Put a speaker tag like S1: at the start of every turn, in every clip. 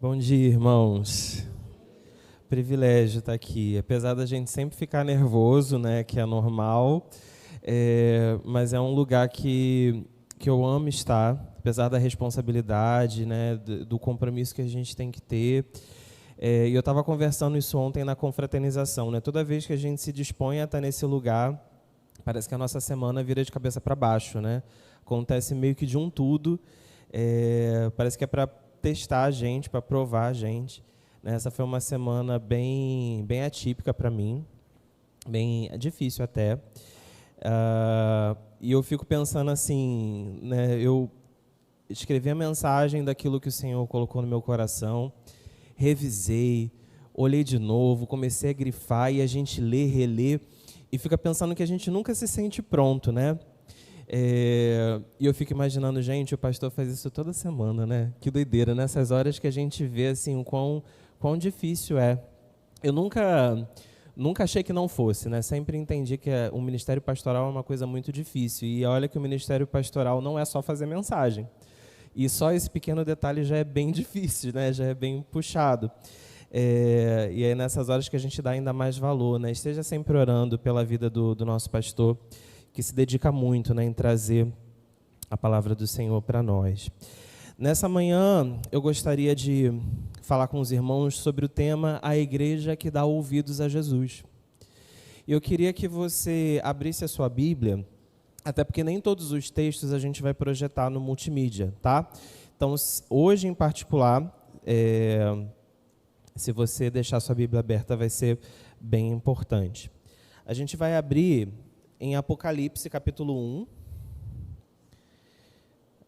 S1: Bom dia, irmãos. Privilégio estar aqui. Apesar da gente sempre ficar nervoso, né, que é normal, mas é um lugar que eu amo estar, apesar da responsabilidade, né, do compromisso que a gente tem que ter. E eu estava conversando isso ontem na confraternização, né? Toda vez que a gente se dispõe a estar nesse lugar, parece que a nossa semana vira de cabeça para baixo, né? Acontece meio que de um tudo. Parece que é para testar a gente, para provar a gente. Essa foi uma semana bem atípica para mim, bem difícil até. E eu fico pensando assim, né, eu escrevi a mensagem daquilo que o Senhor colocou no meu coração, revisei, olhei de novo, comecei a grifar e a gente lê, relê, e fica pensando que a gente nunca se sente pronto, né? E eu fico imaginando, gente, o pastor faz isso toda semana, né? Que doideira, nessas horas que a gente vê assim, o quão difícil é. Eu nunca achei que não fosse, né? Sempre entendi que o ministério pastoral é uma coisa muito difícil. E olha que o ministério pastoral não é só fazer mensagem. E só esse pequeno detalhe já é bem difícil, né? Já é bem puxado. E é nessas horas que a gente dá ainda mais valor, né? Esteja sempre orando pela vida do nosso pastor, que se dedica muito, né, em trazer a palavra do Senhor para nós. Nessa manhã, eu gostaria de falar com os irmãos sobre o tema A Igreja que dá ouvidos a Jesus. Eu queria que você abrisse a sua Bíblia, até porque nem todos os textos a gente vai projetar no multimídia, tá? Então, hoje em particular, se você deixar a sua Bíblia aberta, vai ser bem importante. A gente vai abrir em Apocalipse, capítulo 1.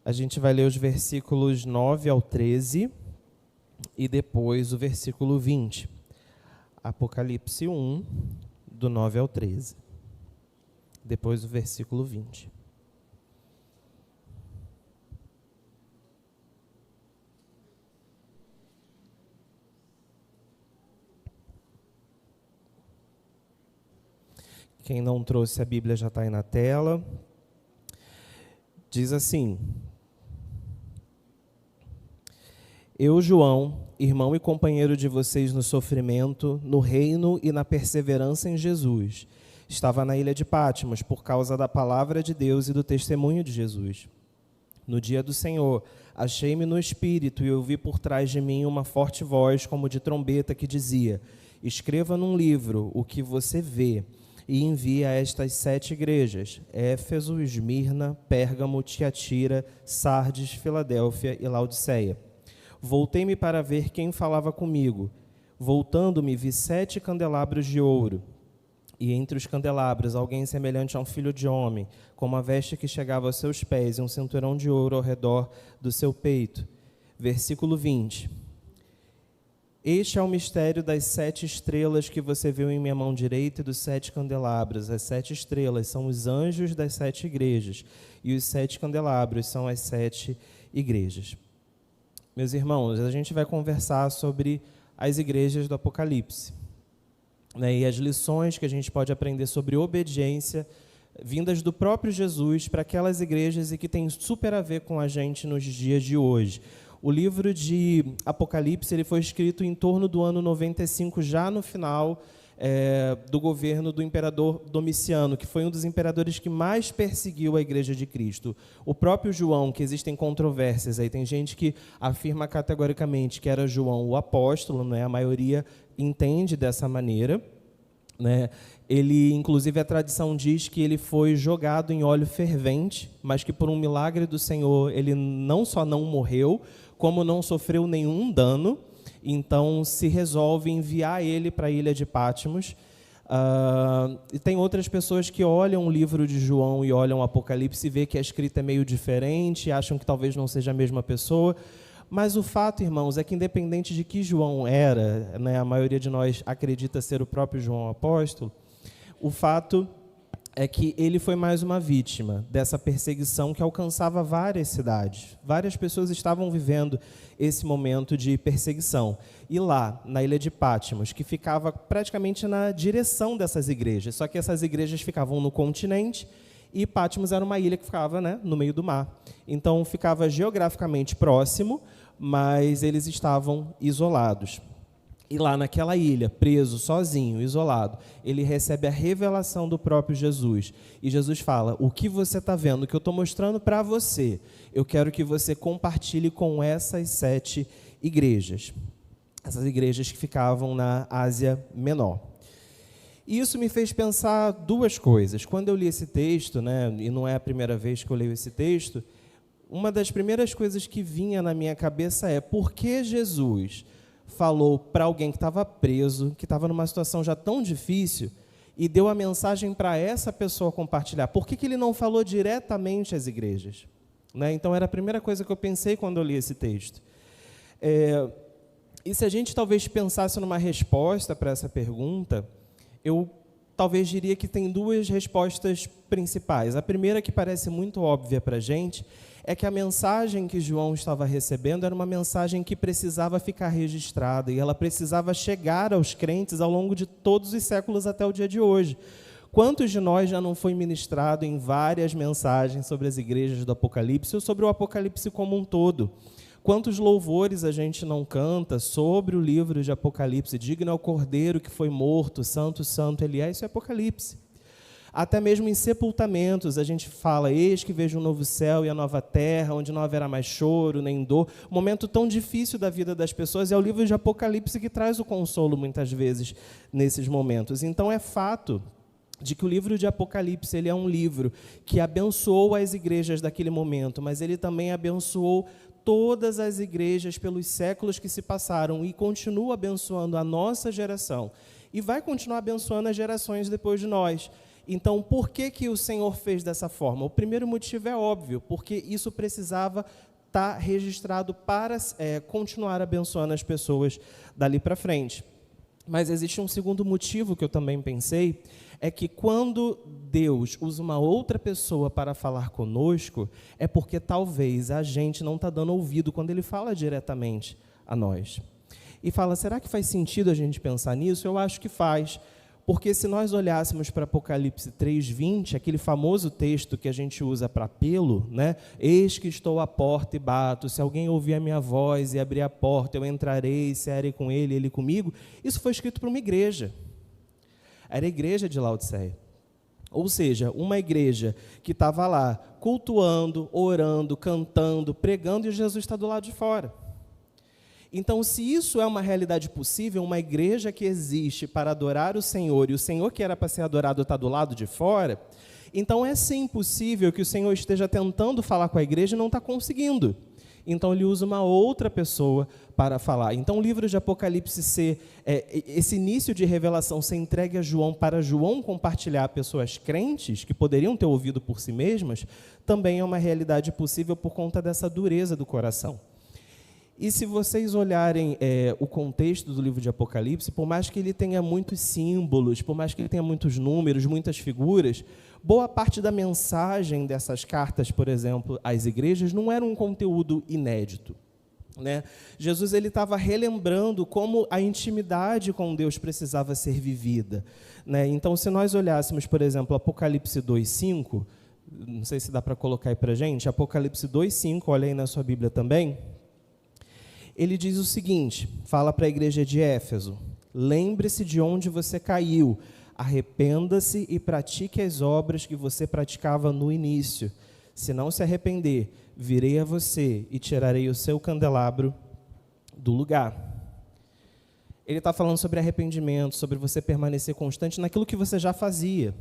S1: A gente vai ler os versículos 9 ao 13 e depois o versículo 20. Apocalipse 1, do 9 ao 13. Depois o versículo 20. Quem não trouxe a Bíblia já está aí na tela. Diz assim: Eu, João, irmão e companheiro de vocês no sofrimento, no reino e na perseverança em Jesus, estava na ilha de Patmos por causa da palavra de Deus e do testemunho de Jesus. No dia do Senhor, achei-me no Espírito e ouvi por trás de mim uma forte voz, como de trombeta, que dizia: Escreva num livro o que você vê e envie a estas 7 igrejas: Éfeso, Esmirna, Pérgamo, Tiatira, Sardes, Filadélfia e Laodiceia. Voltei-me para ver quem falava comigo. Voltando-me, vi 7 candelabros de ouro. E entre os candelabros, alguém semelhante a um filho de homem, com uma veste que chegava aos seus pés e um cinturão de ouro ao redor do seu peito. Versículo 20. Este é o mistério das 7 estrelas que você viu em minha mão direita e dos 7 candelabros. As 7 estrelas são os anjos das 7 igrejas, e os 7 candelabros são as 7 igrejas. Meus irmãos, a gente vai conversar sobre as igrejas do Apocalipse, né, e as lições que a gente pode aprender sobre obediência, vindas do próprio Jesus para aquelas igrejas e que tem super a ver com a gente nos dias de hoje. O livro de Apocalipse ele foi escrito em torno do ano 95, já no final do governo do imperador Domiciano, que foi um dos imperadores que mais perseguiu a Igreja de Cristo. O próprio João, que existem controvérsias, aí tem gente que afirma categoricamente que era João o apóstolo, né? A maioria entende dessa maneira, né? Ele, inclusive, a tradição diz que ele foi jogado em óleo fervente, mas que por um milagre do Senhor ele não só não morreu, como não sofreu nenhum dano. Então se resolve enviar ele para a ilha de Patmos. E tem outras pessoas que olham o livro de João e olham o Apocalipse e vê que a escrita é meio diferente, acham que talvez não seja a mesma pessoa. Mas o fato, irmãos, é que independente de que João era, né, a maioria de nós acredita ser o próprio João apóstolo, o fato é que ele foi mais uma vítima dessa perseguição que alcançava várias cidades. Várias pessoas estavam vivendo esse momento de perseguição. E lá, na ilha de Patmos, que ficava praticamente na direção dessas igrejas, só que essas igrejas ficavam no continente e Patmos era uma ilha que ficava, né, no meio do mar. Então, ficava geograficamente próximo, mas eles estavam isolados. E lá naquela ilha, preso, sozinho, isolado, ele recebe a revelação do próprio Jesus. E Jesus fala, o que você está vendo, o que eu estou mostrando para você, eu quero que você compartilhe com essas 7 igrejas. Essas igrejas que ficavam na Ásia Menor. E isso me fez pensar 2 coisas. Quando eu li esse texto, né, e não é a primeira vez que eu leio esse texto, uma das primeiras coisas que vinha na minha cabeça é por que Jesus falou para alguém que estava preso, que estava numa situação já tão difícil, e deu a mensagem para essa pessoa compartilhar. Por que ele não falou diretamente às igrejas? Né? Então, era a primeira coisa que eu pensei quando eu li esse texto. E se a gente talvez pensasse numa resposta para essa pergunta, eu talvez diria que tem 2 respostas principais. A primeira, que parece muito óbvia para a gente, é que a mensagem que João estava recebendo era uma mensagem que precisava ficar registrada e ela precisava chegar aos crentes ao longo de todos os séculos até o dia de hoje. Quantos de nós já não foi ministrado em várias mensagens sobre as igrejas do Apocalipse ou sobre o Apocalipse como um todo? Quantos louvores a gente não canta sobre o livro de Apocalipse? Digno é o Cordeiro que foi morto, santo, santo ele é, isso é Apocalipse. Até mesmo em sepultamentos, a gente fala, eis que vejo um novo céu e a nova terra, onde não haverá mais choro, nem dor. Um momento tão difícil da vida das pessoas, é o livro de Apocalipse que traz o consolo, muitas vezes, nesses momentos. Então, é fato de que o livro de Apocalipse ele é um livro que abençoou as igrejas daquele momento, mas ele também abençoou todas as igrejas pelos séculos que se passaram e continua abençoando a nossa geração. E vai continuar abençoando as gerações depois de nós. Então, por que o Senhor fez dessa forma? O primeiro motivo é óbvio, porque isso precisava estar registrado para continuar abençoando as pessoas dali para frente. Mas existe um segundo motivo que eu também pensei, é que quando Deus usa uma outra pessoa para falar conosco, é porque talvez a gente não está dando ouvido quando Ele fala diretamente a nós. E fala, será que faz sentido a gente pensar nisso? Eu acho que faz. Porque se nós olhássemos para Apocalipse 3:20, aquele famoso texto que a gente usa para apelo, né? Eis que estou à porta e bato, se alguém ouvir a minha voz e abrir a porta, eu entrarei, cearei com ele, ele comigo. Isso foi escrito para uma igreja. Era a igreja de Laodiceia. Ou seja, uma igreja que estava lá cultuando, orando, cantando, pregando, e Jesus está do lado de fora. Então, se isso é uma realidade possível, uma igreja que existe para adorar o Senhor, e o Senhor que era para ser adorado está do lado de fora, então é sim possível que o Senhor esteja tentando falar com a igreja e não está conseguindo. Então, ele usa uma outra pessoa para falar. Então, o livro de Apocalipse ser, esse início de revelação ser entregue a João, para João compartilhar a pessoas crentes, que poderiam ter ouvido por si mesmas, também é uma realidade possível por conta dessa dureza do coração. E se vocês olharem o contexto do livro de Apocalipse, por mais que ele tenha muitos símbolos, por mais que ele tenha muitos números, muitas figuras, boa parte da mensagem dessas cartas, por exemplo, às igrejas, não era um conteúdo inédito. Né? Jesus estava relembrando como a intimidade com Deus precisava ser vivida. Né? Então, se nós olhássemos, por exemplo, Apocalipse 2:5, não sei se dá para colocar aí para a gente, Apocalipse 2:5, olha aí na sua Bíblia também, ele diz o seguinte, fala para a igreja de Éfeso, lembre-se de onde você caiu, arrependa-se e pratique as obras que você praticava no início. Se não se arrepender, virei a você e tirarei o seu candelabro do lugar. Ele está falando sobre arrependimento, sobre você permanecer constante naquilo que você já fazia.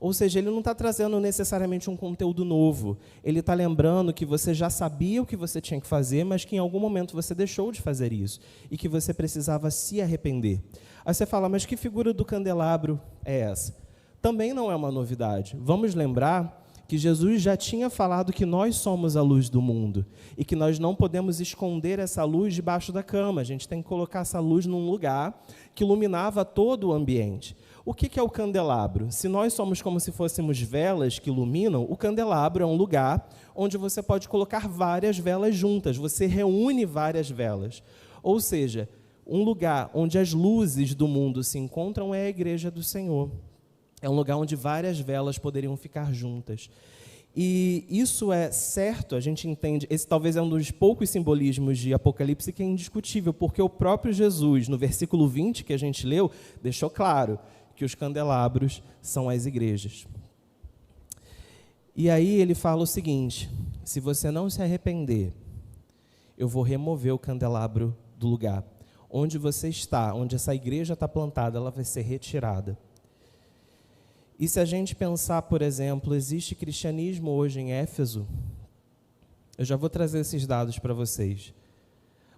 S1: Ou seja, ele não está trazendo necessariamente um conteúdo novo. Ele está lembrando que você já sabia o que você tinha que fazer, mas que em algum momento você deixou de fazer isso e que você precisava se arrepender. Aí você fala, mas que figura do candelabro é essa? Também não é uma novidade. Vamos lembrar que Jesus já tinha falado que nós somos a luz do mundo e que nós não podemos esconder essa luz debaixo da cama. A gente tem que colocar essa luz num lugar que iluminava todo o ambiente. O que é o candelabro? Se nós somos como se fôssemos velas que iluminam, o candelabro é um lugar onde você pode colocar várias velas juntas, você reúne várias velas. Ou seja, um lugar onde as luzes do mundo se encontram é a igreja do Senhor. É um lugar onde várias velas poderiam ficar juntas. E isso é certo, a gente entende, esse talvez é um dos poucos simbolismos de Apocalipse que é indiscutível, porque o próprio Jesus, no versículo 20 que a gente leu, deixou claro que os candelabros são as igrejas. E aí ele fala o seguinte: se você não se arrepender, eu vou remover o candelabro do lugar. Onde você está, onde essa igreja está plantada, ela vai ser retirada. E se a gente pensar, por exemplo, existe cristianismo hoje em Éfeso? Eu já vou trazer esses dados para vocês.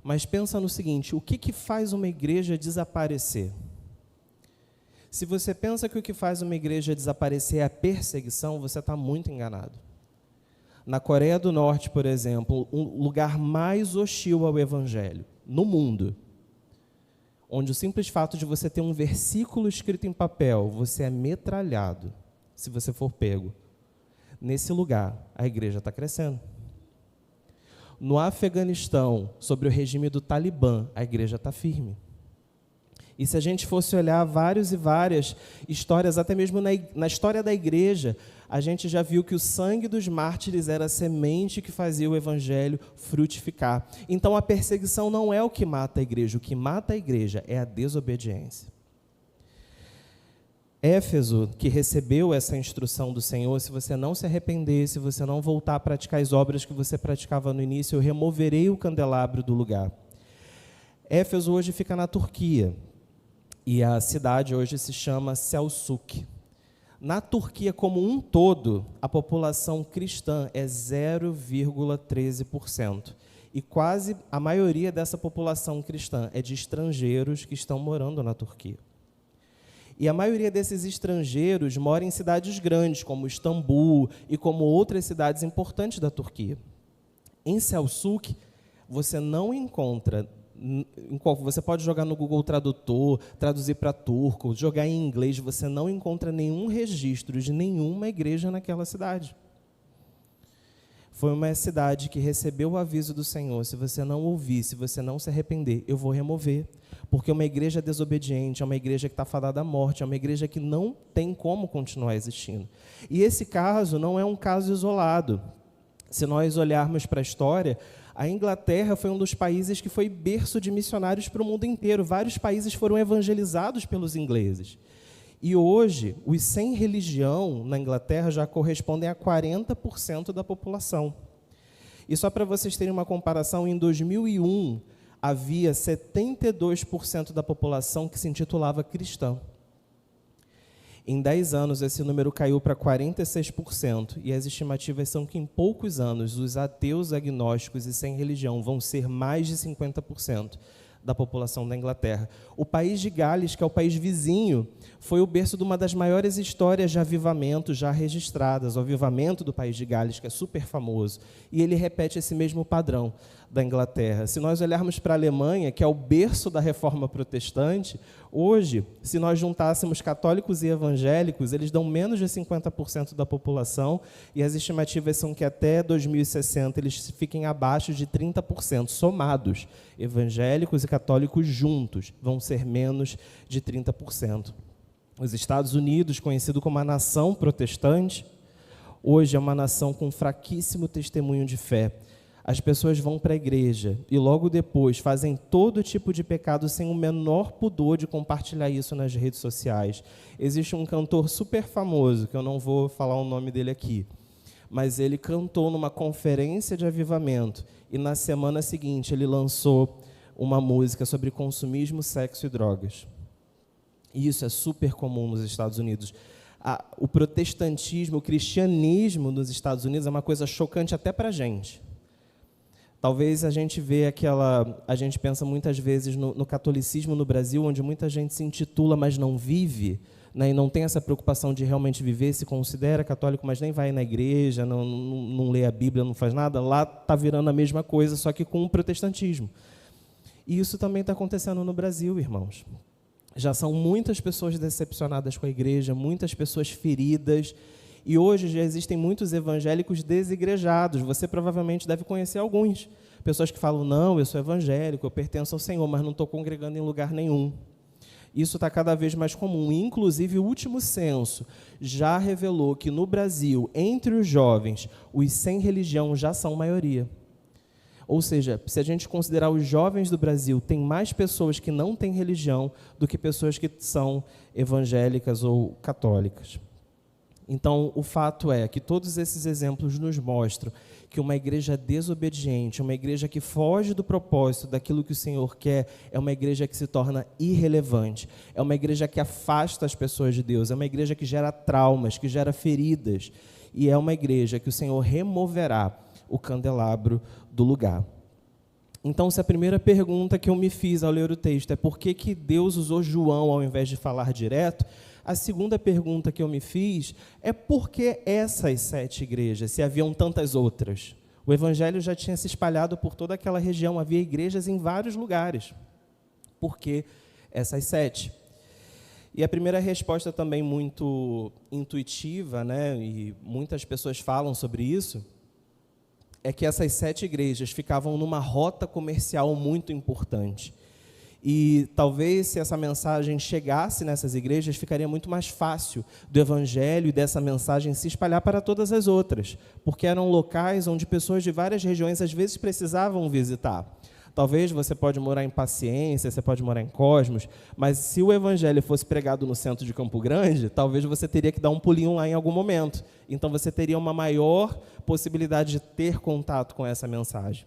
S1: Mas pensa no seguinte: o que faz uma igreja desaparecer? Se você pensa que o que faz uma igreja desaparecer é a perseguição, você está muito enganado. Na Coreia do Norte, por exemplo, um lugar mais hostil ao evangelho no mundo, onde o simples fato de você ter um versículo escrito em papel, você é metralhado, se você for pego. Nesse lugar, a igreja está crescendo. No Afeganistão, sobre o regime do Talibã, a igreja está firme. E se a gente fosse olhar várias e várias histórias, até mesmo na história da igreja, a gente já viu que o sangue dos mártires era a semente que fazia o evangelho frutificar. Então a perseguição não é o que mata a igreja, o que mata a igreja é a desobediência. Éfeso, que recebeu essa instrução do Senhor: se você não se arrepender, se você não voltar a praticar as obras que você praticava no início, eu removerei o candelabro do lugar. Éfeso hoje fica na Turquia, e a cidade hoje se chama Selçuk. Na Turquia como um todo, a população cristã é 0,13%. E quase a maioria dessa população cristã é de estrangeiros que estão morando na Turquia. E a maioria desses estrangeiros mora em cidades grandes, como Istambul e como outras cidades importantes da Turquia. Em Selçuk, você não encontra... Você pode jogar no Google Tradutor, traduzir para turco, jogar em inglês, você não encontra nenhum registro de nenhuma igreja naquela cidade. Foi uma cidade que recebeu o aviso do Senhor: se você não ouvir, se você não se arrepender, eu vou remover. Porque uma igreja desobediente, é uma igreja que está fadada à morte, é uma igreja que não tem como continuar existindo. E esse caso não é um caso isolado. Se nós olharmos para a história, a Inglaterra foi um dos países que foi berço de missionários para o mundo inteiro. Vários países foram evangelizados pelos ingleses. E hoje, os sem religião na Inglaterra já correspondem a 40% da população. E só para vocês terem uma comparação, em 2001, havia 72% da população que se intitulava cristã. Em 10 anos, esse número caiu para 46%, e as estimativas são que em poucos anos, os ateus, agnósticos e sem religião vão ser mais de 50% da população da Inglaterra. O país de Gales, que é o país vizinho, foi o berço de uma das maiores histórias de avivamento já registradas, o avivamento do país de Gales, que é super famoso, e ele repete esse mesmo padrão da Inglaterra. Se nós olharmos para a Alemanha, que é o berço da reforma protestante, hoje, se nós juntássemos católicos e evangélicos, eles dão menos de 50% da população, e as estimativas são que até 2060 eles fiquem abaixo de 30%, somados. Evangélicos e católicos juntos vão ser menos de 30%. Os Estados Unidos, conhecido como a nação protestante, hoje é uma nação com fraquíssimo testemunho de fé. As pessoas vão para a igreja e logo depois fazem todo tipo de pecado sem o menor pudor de compartilhar isso nas redes sociais. Existe um cantor super famoso, que eu não vou falar o nome dele aqui, mas ele cantou numa conferência de avivamento e na semana seguinte ele lançou uma música sobre consumismo, sexo e drogas. E isso é super comum nos Estados Unidos. O protestantismo, o cristianismo nos Estados Unidos é uma coisa chocante até para a gente. Talvez a gente pensa muitas vezes no catolicismo no Brasil, onde muita gente se intitula, mas não vive, né, e não tem essa preocupação de realmente viver, se considera católico, mas nem vai na igreja, não lê a Bíblia, não faz nada. Lá está virando a mesma coisa, só que com o protestantismo. E isso também está acontecendo no Brasil, irmãos. Já são muitas pessoas decepcionadas com a igreja, muitas pessoas feridas, e hoje já existem muitos evangélicos desigrejados. Você provavelmente deve conhecer alguns. Pessoas que falam: não, eu sou evangélico, eu pertenço ao Senhor, mas não estou congregando em lugar nenhum. Isso está cada vez mais comum. Inclusive, o último censo já revelou que no Brasil, entre os jovens, os sem religião já são maioria. Ou seja, se a gente considerar os jovens do Brasil, tem mais pessoas que não têm religião do que pessoas que são evangélicas ou católicas. Então, o fato é que todos esses exemplos nos mostram que uma igreja desobediente, uma igreja que foge do propósito daquilo que o Senhor quer, é uma igreja que se torna irrelevante, é uma igreja que afasta as pessoas de Deus, é uma igreja que gera traumas, que gera feridas, e é uma igreja que o Senhor removerá o candelabro do lugar. Então, se a primeira pergunta que eu me fiz ao ler o texto é por que Deus usou João ao invés de falar direto, a segunda pergunta que eu me fiz é por que essas 7 igrejas, se haviam tantas outras? O evangelho já tinha se espalhado por toda aquela região, havia igrejas em vários lugares. Por que essas 7? E a primeira resposta também muito intuitiva, né, e muitas pessoas falam sobre isso, é que essas 7 igrejas ficavam numa rota comercial muito importante. E talvez, se essa mensagem chegasse nessas igrejas, ficaria muito mais fácil do evangelho e dessa mensagem se espalhar para todas as outras, porque eram locais onde pessoas de várias regiões às vezes precisavam visitar. Talvez você pode morar em Paciência, você pode morar em Cosmos, mas se o evangelho fosse pregado no centro de Campo Grande, talvez você teria que dar um pulinho lá em algum momento. Então você teria uma maior possibilidade de ter contato com essa mensagem.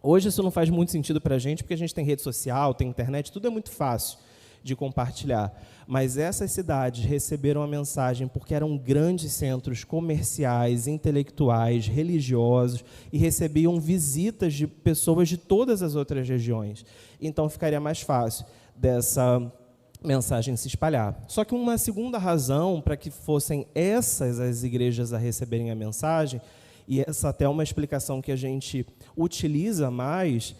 S1: Hoje isso não faz muito sentido para a gente, porque a gente tem rede social, tem internet, tudo é muito fácil de compartilhar. Mas essas cidades receberam a mensagem porque eram grandes centros comerciais, intelectuais, religiosos, e recebiam visitas de pessoas de todas as outras regiões. Então ficaria mais fácil dessa mensagem se espalhar. Só que uma segunda razão para que fossem essas as igrejas a receberem a mensagem, e essa até é uma explicação que a gente utiliza mais,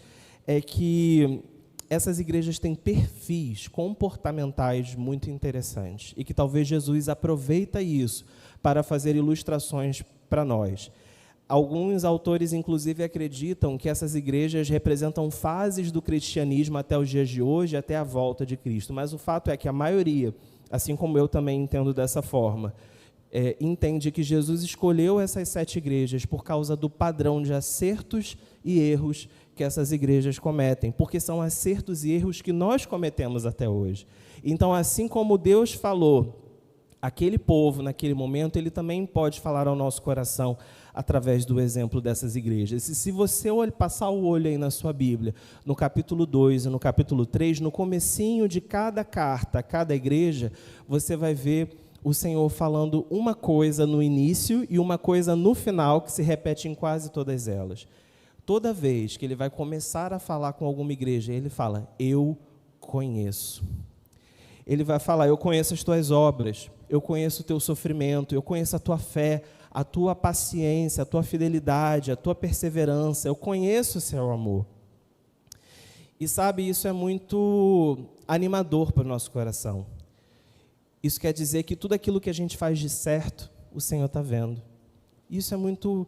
S1: é que essas igrejas têm perfis comportamentais muito interessantes e que talvez Jesus aproveita isso para fazer ilustrações para nós. Alguns autores, inclusive, acreditam que essas igrejas representam fases do cristianismo até os dias de hoje, até a volta de Cristo. Mas o fato é que a maioria, assim como eu também entendo dessa forma, entende que Jesus escolheu essas 7 igrejas por causa do padrão de acertos e erros que essas igrejas cometem, porque são acertos e erros que nós cometemos até hoje. Então, assim como Deus falou aquele povo naquele momento, Ele também pode falar ao nosso coração através do exemplo dessas igrejas. E se você passar o olho aí na sua Bíblia, no capítulo 2 e no capítulo 3, no comecinho de cada carta, cada igreja, você vai ver o Senhor falando uma coisa no início e uma coisa no final, que se repete em quase todas elas. Toda vez que ele vai começar a falar com alguma igreja, ele fala, eu conheço. Ele vai falar, eu conheço as tuas obras, eu conheço o teu sofrimento, eu conheço a tua fé, a tua paciência, a tua fidelidade, a tua perseverança, eu conheço o seu amor. E sabe, isso é muito animador para o nosso coração. Isso quer dizer que tudo aquilo que a gente faz de certo, o Senhor está vendo. Isso é muito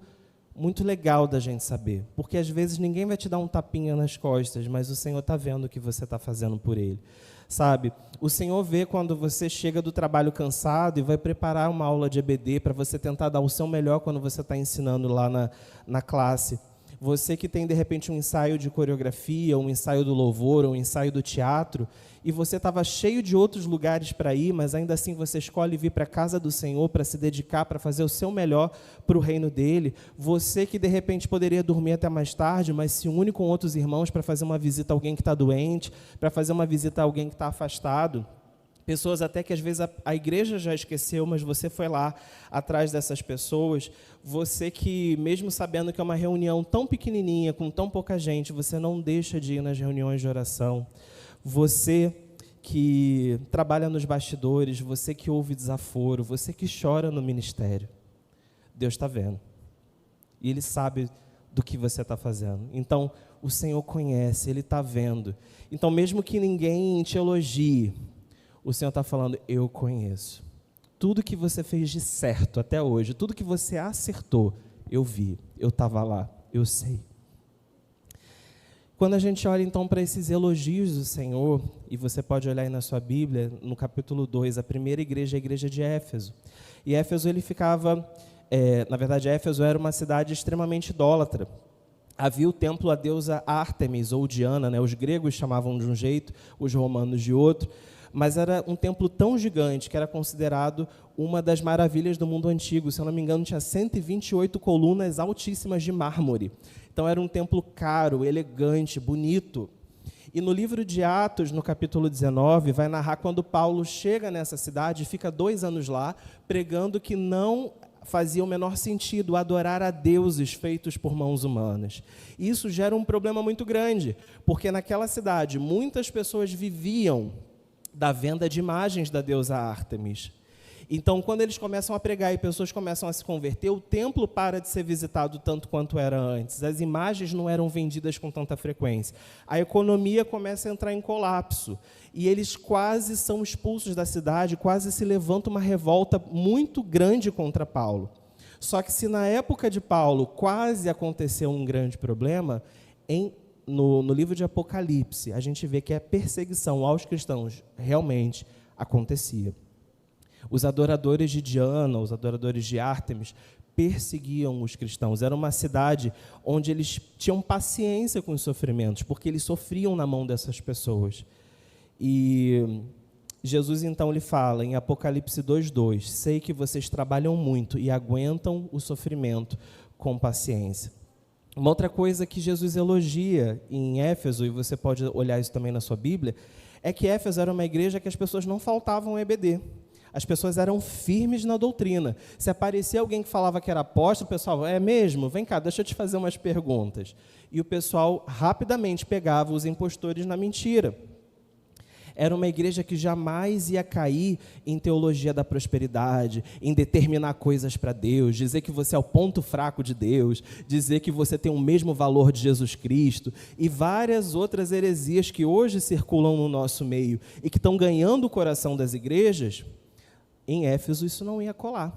S1: legal da gente saber, porque às vezes ninguém vai te dar um tapinha nas costas, mas o Senhor está vendo o que você está fazendo por Ele. Sabe, o Senhor vê quando você chega do trabalho cansado e vai preparar uma aula de EBD para você tentar dar o seu melhor quando você está ensinando lá na classe. Você que tem, de repente, um ensaio de coreografia, um ensaio do louvor, um ensaio do teatro, e você estava cheio de outros lugares para ir, mas ainda assim você escolhe vir para a casa do Senhor para se dedicar, para fazer o seu melhor para o reino dEle. Você que, de repente, poderia dormir até mais tarde, mas se une com outros irmãos para fazer uma visita a alguém que está doente, para fazer uma visita a alguém que está afastado. Pessoas até que às vezes a igreja já esqueceu, mas você foi lá atrás dessas pessoas. Você que, mesmo sabendo que é uma reunião tão pequenininha, com tão pouca gente, você não deixa de ir nas reuniões de oração. Você que trabalha nos bastidores, você que ouve desaforo, você que chora no ministério. Deus está vendo. E Ele sabe do que você está fazendo. Então, o Senhor conhece, Ele está vendo. Então, mesmo que ninguém te elogie, o Senhor está falando, eu conheço. Tudo que você fez de certo até hoje, tudo que você acertou, eu vi, eu estava lá, eu sei. Quando a gente olha, então, para esses elogios do Senhor, e você pode olhar aí na sua Bíblia, no capítulo 2, a primeira igreja é a igreja de Éfeso. E Éfeso, ele ficava, na verdade, Éfeso era uma cidade extremamente idólatra. Havia o templo à deusa Ártemis, ou Diana, né? Os gregos chamavam de um jeito, os romanos de outro, mas era um templo tão gigante que era considerado uma das maravilhas do mundo antigo. Se eu não me engano, tinha 128 colunas altíssimas de mármore. Então, era um templo caro, elegante, bonito. E no livro de Atos, no capítulo 19, vai narrar quando Paulo chega nessa cidade e fica 2 anos lá, pregando que não fazia o menor sentido adorar a deuses feitos por mãos humanas. E isso gera um problema muito grande, porque naquela cidade muitas pessoas viviam da venda de imagens da deusa Ártemis. Então, quando eles começam a pregar e pessoas começam a se converter, o templo para de ser visitado tanto quanto era antes. As imagens não eram vendidas com tanta frequência. A economia começa a entrar em colapso. E eles quase são expulsos da cidade, quase se levanta uma revolta muito grande contra Paulo. Só que se na época de Paulo quase aconteceu um grande problema, no livro de Apocalipse, a gente vê que a perseguição aos cristãos realmente acontecia. Os adoradores de Diana, os adoradores de Ártemis, perseguiam os cristãos. Era uma cidade onde eles tinham paciência com os sofrimentos, porque eles sofriam na mão dessas pessoas. E Jesus, então, lhe fala em Apocalipse 2:2, sei que vocês trabalham muito e aguentam o sofrimento com paciência. Uma outra coisa que Jesus elogia em Éfeso, e você pode olhar isso também na sua Bíblia, é que Éfeso era uma igreja que as pessoas não faltavam EBD. As pessoas eram firmes na doutrina. Se aparecia alguém que falava que era apóstolo, o pessoal, é mesmo? Vem cá, deixa eu te fazer umas perguntas. E o pessoal rapidamente pegava os impostores na mentira. Era uma igreja que jamais ia cair em teologia da prosperidade, em determinar coisas para Deus, dizer que você é o ponto fraco de Deus, dizer que você tem o mesmo valor de Jesus Cristo, e várias outras heresias que hoje circulam no nosso meio e que estão ganhando o coração das igrejas. Em Éfeso isso não ia colar.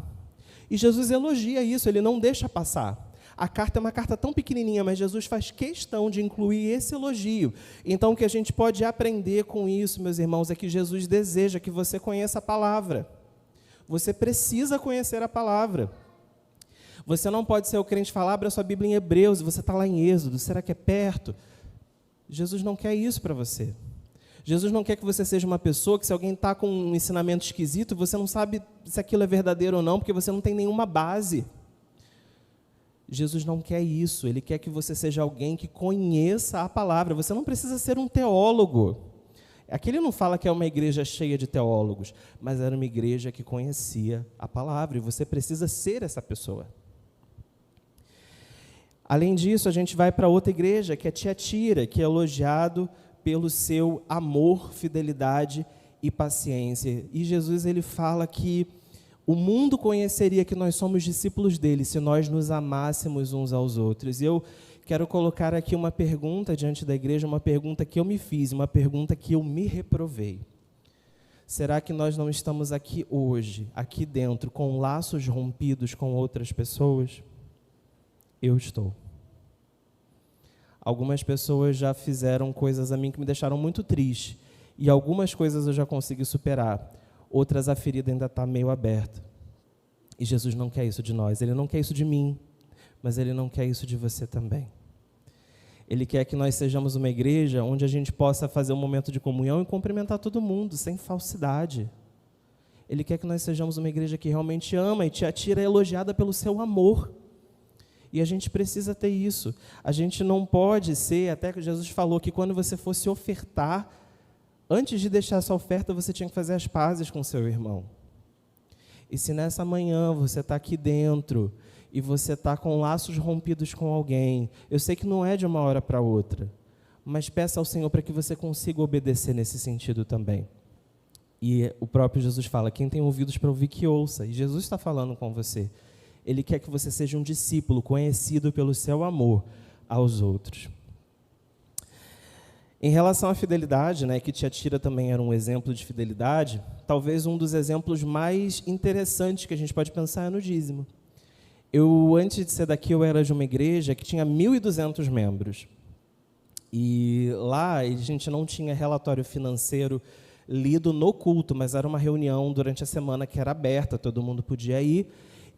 S1: E Jesus elogia isso, ele não deixa passar. A carta é uma carta tão pequenininha, mas Jesus faz questão de incluir esse elogio. Então, o que a gente pode aprender com isso, meus irmãos, é que Jesus deseja que você conheça a palavra. Você precisa conhecer a palavra. Você não pode ser o crente falar, abre a sua Bíblia em Hebreus, e você está lá em Êxodo, será que é perto? Jesus não quer isso para você. Jesus não quer que você seja uma pessoa que, se alguém está com um ensinamento esquisito, você não sabe se aquilo é verdadeiro ou não, porque você não tem nenhuma base. Jesus não quer isso, ele quer que você seja alguém que conheça a palavra. Você não precisa ser um teólogo. Aqui ele não fala que é uma igreja cheia de teólogos, mas era uma igreja que conhecia a palavra, e você precisa ser essa pessoa. Além disso, a gente vai para outra igreja, que é Tiatira, que é elogiado pelo seu amor, fidelidade e paciência. E Jesus, ele fala que o mundo conheceria que nós somos discípulos dele se nós nos amássemos uns aos outros. E eu quero colocar aqui uma pergunta diante da igreja, uma pergunta que eu me fiz, uma pergunta que eu me reprovei. Será que nós não estamos aqui hoje, aqui dentro, com laços rompidos com outras pessoas? Eu estou. Algumas pessoas já fizeram coisas a mim que me deixaram muito triste. E algumas coisas eu já consegui superar. Outras, a ferida ainda está meio aberta. E Jesus não quer isso de nós. Ele não quer isso de mim, mas Ele não quer isso de você também. Ele quer que nós sejamos uma igreja onde a gente possa fazer um momento de comunhão e cumprimentar todo mundo, sem falsidade. Ele quer que nós sejamos uma igreja que realmente ama e Tiatira é elogiada pelo seu amor. E a gente precisa ter isso. A gente não pode ser, até que Jesus falou que quando você fosse ofertar, antes de deixar essa oferta, você tinha que fazer as pazes com seu irmão. E se nessa manhã você está aqui dentro e você está com laços rompidos com alguém, eu sei que não é de uma hora para outra, mas peça ao Senhor para que você consiga obedecer nesse sentido também. E o próprio Jesus fala, quem tem ouvidos para ouvir, que ouça. E Jesus está falando com você. Ele quer que você seja um discípulo conhecido pelo seu amor aos outros. Em relação à fidelidade, né, que Tiatira também era um exemplo de fidelidade, talvez um dos exemplos mais interessantes que a gente pode pensar é no dízimo. Antes de ser daqui, eu era de uma igreja que tinha 1.200 membros. E lá a gente não tinha relatório financeiro lido no culto, mas era uma reunião durante a semana que era aberta, todo mundo podia ir,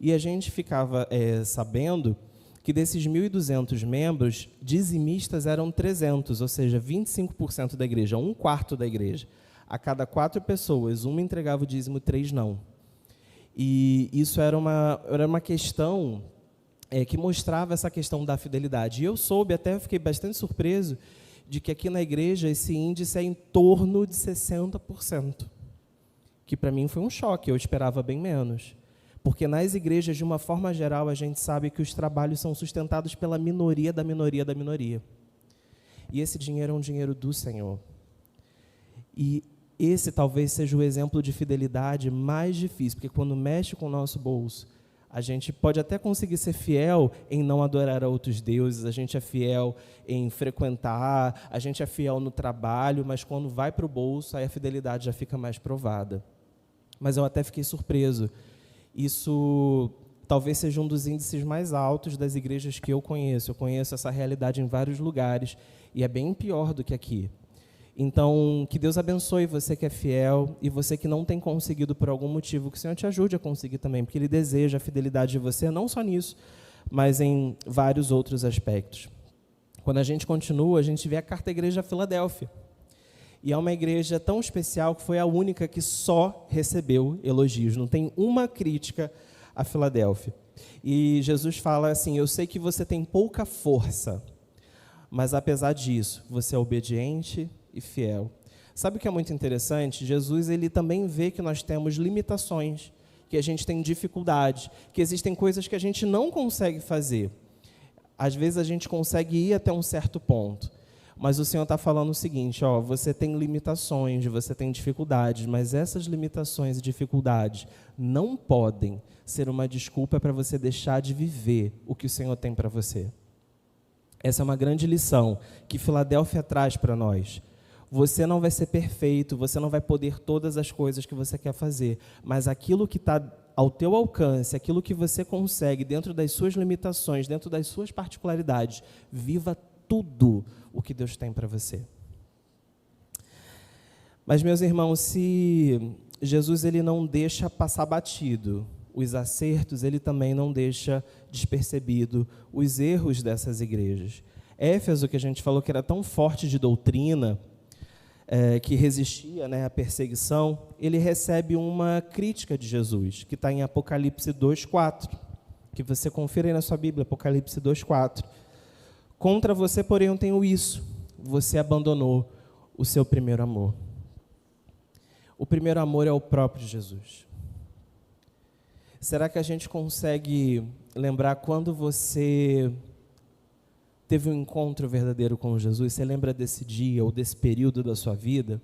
S1: e a gente ficava sabendo que desses 1.200 membros, dizimistas eram 300, ou seja, 25% da igreja, 1/4 da igreja. A cada 4 pessoas, uma entregava o dízimo, 3 não. E isso era uma questão que mostrava essa questão da fidelidade. E eu soube, até fiquei bastante surpreso, de que aqui na igreja esse índice é em torno de 60%, que para mim foi um choque, eu esperava bem menos. Porque nas igrejas, de uma forma geral, a gente sabe que os trabalhos são sustentados pela minoria da minoria da minoria. E esse dinheiro é um dinheiro do Senhor. E esse talvez seja o exemplo de fidelidade mais difícil, porque quando mexe com o nosso bolso, a gente pode até conseguir ser fiel em não adorar a outros deuses, a gente é fiel em frequentar, a gente é fiel no trabalho, mas quando vai para o bolso, aí a fidelidade já fica mais provada. Mas eu até fiquei surpreso. Isso talvez seja um dos índices mais altos das igrejas que eu conheço. Eu conheço essa realidade em vários lugares e é bem pior do que aqui. Então, que Deus abençoe você que é fiel e você que não tem conseguido por algum motivo, que o Senhor te ajude a conseguir também, porque Ele deseja a fidelidade de você, não só nisso, mas em vários outros aspectos. Quando a gente continua, a gente vê a Carta à Igreja Filadélfia. E é uma igreja tão especial que foi a única que só recebeu elogios. Não tem uma crítica a Filadélfia. E Jesus fala assim: eu sei que você tem pouca força, mas apesar disso, você é obediente e fiel. Sabe o que é muito interessante? Jesus, ele também vê que nós temos limitações, que a gente tem dificuldades, que existem coisas que a gente não consegue fazer. Às vezes a gente consegue ir até um certo ponto. Mas o Senhor está falando o seguinte, você tem limitações, você tem dificuldades, mas essas limitações e dificuldades não podem ser uma desculpa para você deixar de viver o que o Senhor tem para você. Essa é uma grande lição que Filadélfia traz para nós. Você não vai ser perfeito, você não vai poder todas as coisas que você quer fazer, mas aquilo que está ao teu alcance, aquilo que você consegue dentro das suas limitações, dentro das suas particularidades, viva tudo o que Deus tem para você. Mas, meus irmãos, se Jesus ele não deixa passar batido os acertos, ele também não deixa despercebido os erros dessas igrejas. Éfeso, que a gente falou que era tão forte de doutrina, que resistia, à perseguição, ele recebe uma crítica de Jesus, que está em Apocalipse 2:4, que você confira aí na sua Bíblia, Apocalipse 2:4. Contra você, porém, eu tenho isso. Você abandonou o seu primeiro amor. O primeiro amor é o próprio Jesus. Será que a gente consegue lembrar quando você teve um encontro verdadeiro com Jesus? Você lembra desse dia ou desse período da sua vida?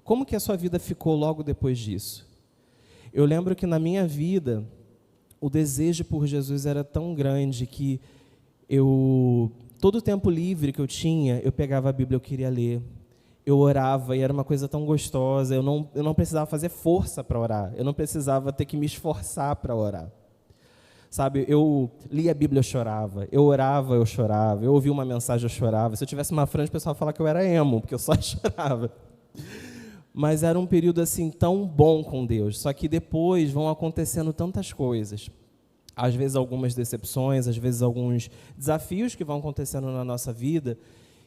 S1: Como que a sua vida ficou logo depois disso? Eu lembro que na minha vida, o desejo por Jesus era tão grande que todo o tempo livre que eu tinha, eu pegava a Bíblia, eu queria ler, eu orava, e era uma coisa tão gostosa, eu não precisava fazer força para orar, eu não precisava ter que me esforçar para orar. Sabe, eu lia a Bíblia, eu chorava, eu orava, eu chorava, eu ouvia uma mensagem, eu chorava. Se eu tivesse uma franja, o pessoal falava que eu era emo, porque eu só chorava. Mas era um período assim tão bom com Deus, só que depois vão acontecendo tantas coisas. Às vezes algumas decepções, às vezes alguns desafios que vão acontecendo na nossa vida,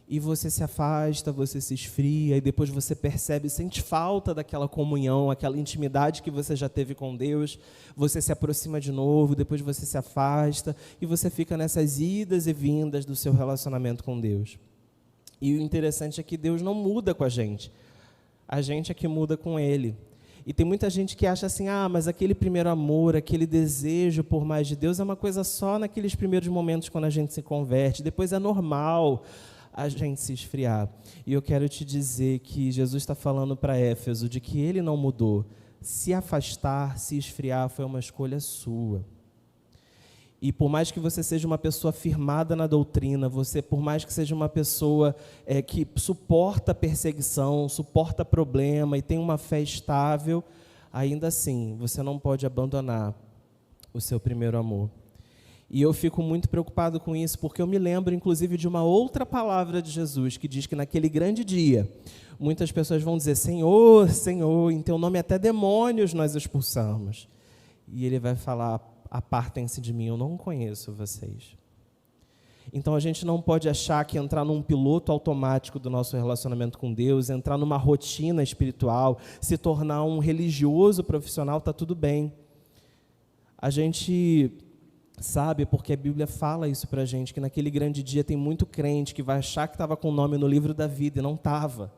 S1: e você se afasta, você se esfria, e depois você percebe, sente falta daquela comunhão, aquela intimidade que você já teve com Deus, você se aproxima de novo, depois você se afasta, e você fica nessas idas e vindas do seu relacionamento com Deus. E o interessante é que Deus não muda com a gente é que muda com Ele. E tem muita gente que acha assim, mas aquele primeiro amor, aquele desejo por mais de Deus é uma coisa só naqueles primeiros momentos quando a gente se converte, depois é normal a gente se esfriar. E eu quero te dizer que Jesus está falando para Éfeso de que ele não mudou. Se afastar, se esfriar foi uma escolha sua. E por mais que você seja uma pessoa firmada na doutrina, por mais que seja uma pessoa que suporta perseguição, suporta problema e tem uma fé estável, ainda assim, você não pode abandonar o seu primeiro amor. E eu fico muito preocupado com isso, porque eu me lembro, inclusive, de uma outra palavra de Jesus, que diz que naquele grande dia, muitas pessoas vão dizer, Senhor, Senhor, em teu nome até demônios nós expulsamos. E ele vai falar, apartem-se de mim, eu não conheço vocês. Então a gente não pode achar que entrar num piloto automático do nosso relacionamento com Deus, entrar numa rotina espiritual, se tornar um religioso profissional, está tudo bem. A gente sabe, porque a Bíblia fala isso para a gente, que naquele grande dia tem muito crente que vai achar que estava com o nome no livro da vida e não estava.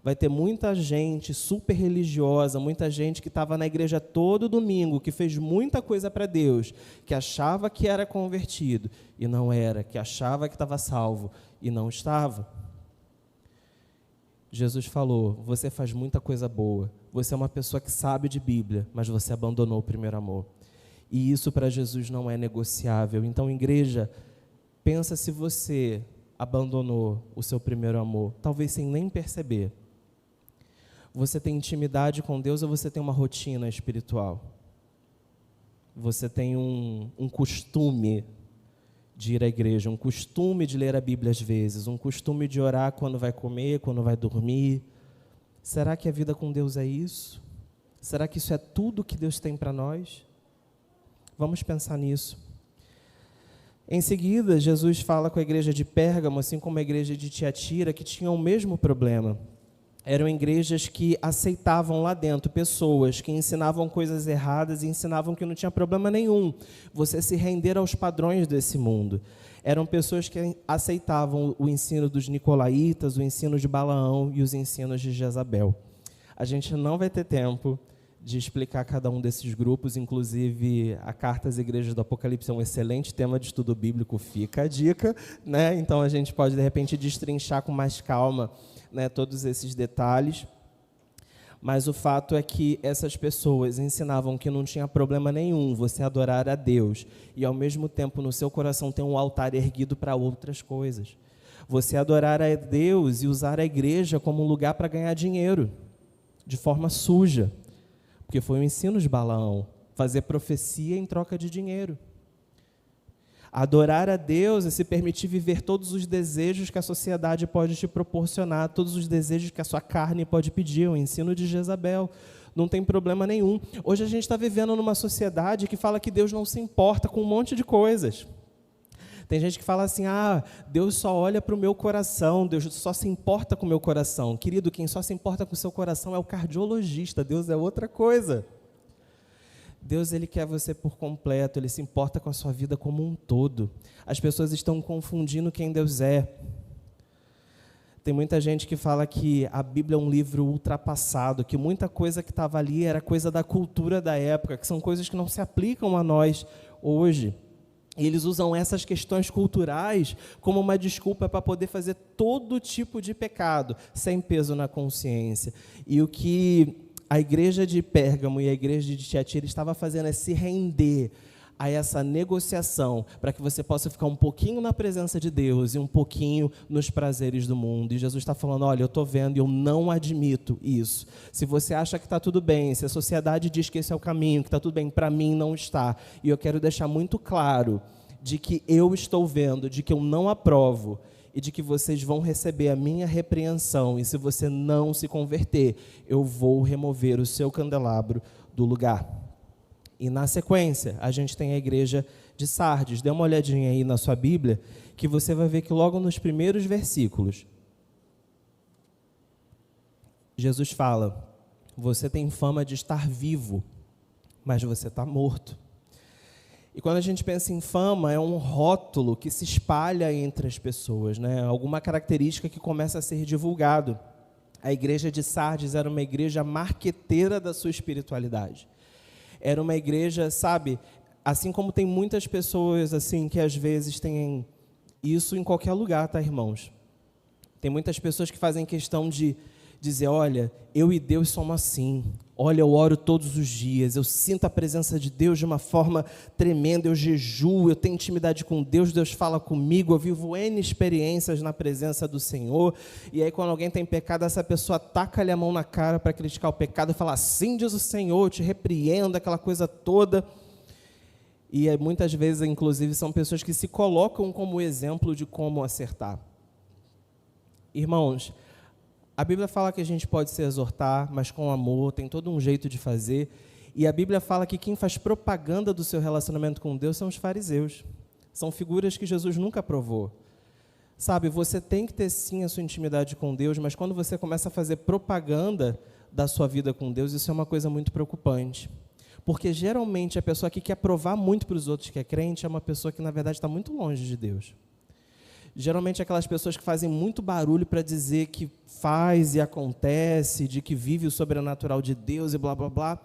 S1: Vai ter muita gente super religiosa, muita gente que estava na igreja todo domingo, que fez muita coisa para Deus, que achava que era convertido e não era, que achava que estava salvo e não estava. Jesus falou, você faz muita coisa boa, você é uma pessoa que sabe de Bíblia, mas você abandonou o primeiro amor. E isso para Jesus não é negociável. Então, igreja, pensa se você abandonou o seu primeiro amor, talvez sem nem perceber. Você tem intimidade com Deus ou você tem uma rotina espiritual? Você tem um costume de ir à igreja, um costume de ler a Bíblia às vezes, um costume de orar quando vai comer, quando vai dormir. Será que a vida com Deus é isso? Será que isso é tudo que Deus tem para nós? Vamos pensar nisso. Em seguida, Jesus fala com a igreja de Pérgamo, assim como a igreja de Tiatira, que tinham o mesmo problema. Eram igrejas que aceitavam lá dentro pessoas que ensinavam coisas erradas e ensinavam que não tinha problema nenhum você se render aos padrões desse mundo. Eram pessoas que aceitavam o ensino dos nicolaítas, o ensino de Balaão e os ensinos de Jezabel. A gente não vai ter tempo de explicar cada um desses grupos, inclusive a Carta às Igrejas do Apocalipse é um excelente tema de estudo bíblico, fica a dica, né? Então a gente pode, de repente, destrinchar com mais calma, né, todos esses detalhes, mas o fato é que essas pessoas ensinavam que não tinha problema nenhum você adorar a Deus e ao mesmo tempo no seu coração ter um altar erguido para outras coisas. Você adorar a Deus e usar a igreja como um lugar para ganhar dinheiro, de forma suja, porque foi o ensino de Balaão, fazer profecia em troca de dinheiro. Adorar a Deus é se permitir viver todos os desejos que a sociedade pode te proporcionar, todos os desejos que a sua carne pode pedir, o ensino de Jezabel. Não tem problema nenhum. Hoje a gente está vivendo numa sociedade que fala que Deus não se importa com um monte de coisas. Tem gente que fala assim, Deus só olha para o meu coração, Deus só se importa com o meu coração. Querido, quem só se importa com o seu coração é o cardiologista, Deus é outra coisa. Deus, Ele quer você por completo, Ele se importa com a sua vida como um todo. As pessoas estão confundindo quem Deus é. Tem muita gente que fala que a Bíblia é um livro ultrapassado, que muita coisa que estava ali era coisa da cultura da época, que são coisas que não se aplicam a nós hoje. E eles usam essas questões culturais como uma desculpa para poder fazer todo tipo de pecado, sem peso na consciência. E o que a igreja de Pérgamo e a igreja de Tiatira estava fazendo é se render a essa negociação para que você possa ficar um pouquinho na presença de Deus e um pouquinho nos prazeres do mundo. E Jesus está falando, olha, eu estou vendo e eu não admito isso. Se você acha que está tudo bem, se a sociedade diz que esse é o caminho, que está tudo bem, para mim não está. E eu quero deixar muito claro de que eu estou vendo, de que eu não aprovo, e de que vocês vão receber a minha repreensão, e se você não se converter, eu vou remover o seu candelabro do lugar. E na sequência, a gente tem a igreja de Sardes. Dê uma olhadinha aí na sua Bíblia, que você vai ver que logo nos primeiros versículos, Jesus fala, você tem fama de estar vivo, mas você está morto. E quando a gente pensa em fama, é um rótulo que se espalha entre as pessoas, né? Alguma característica que começa a ser divulgado. A igreja de Sardes era uma igreja marqueteira da sua espiritualidade. Era uma igreja, sabe, assim como tem muitas pessoas assim que às vezes têm isso em qualquer lugar, tá, irmãos? Tem muitas pessoas que fazem questão de dizer, olha, eu e Deus somos assim. Olha, eu oro todos os dias, eu sinto a presença de Deus de uma forma tremenda, eu jejuo, eu tenho intimidade com Deus, Deus fala comigo, eu vivo N experiências na presença do Senhor. E aí quando alguém tem pecado, essa pessoa taca-lhe a mão na cara para criticar o pecado e fala, assim diz o Senhor, eu te repreendo, aquela coisa toda. E muitas vezes, inclusive, são pessoas que se colocam como exemplo de como acertar. Irmãos, a Bíblia fala que a gente pode se exortar, mas com amor, tem todo um jeito de fazer. E a Bíblia fala que quem faz propaganda do seu relacionamento com Deus são os fariseus. São figuras que Jesus nunca aprovou. Sabe, você tem que ter sim a sua intimidade com Deus, mas quando você começa a fazer propaganda da sua vida com Deus, isso é uma coisa muito preocupante. Porque geralmente a pessoa que quer provar muito para os outros que é crente é uma pessoa que na verdade está muito longe de Deus. Geralmente aquelas pessoas que fazem muito barulho para dizer que faz e acontece, de que vive o sobrenatural de Deus e blá blá blá,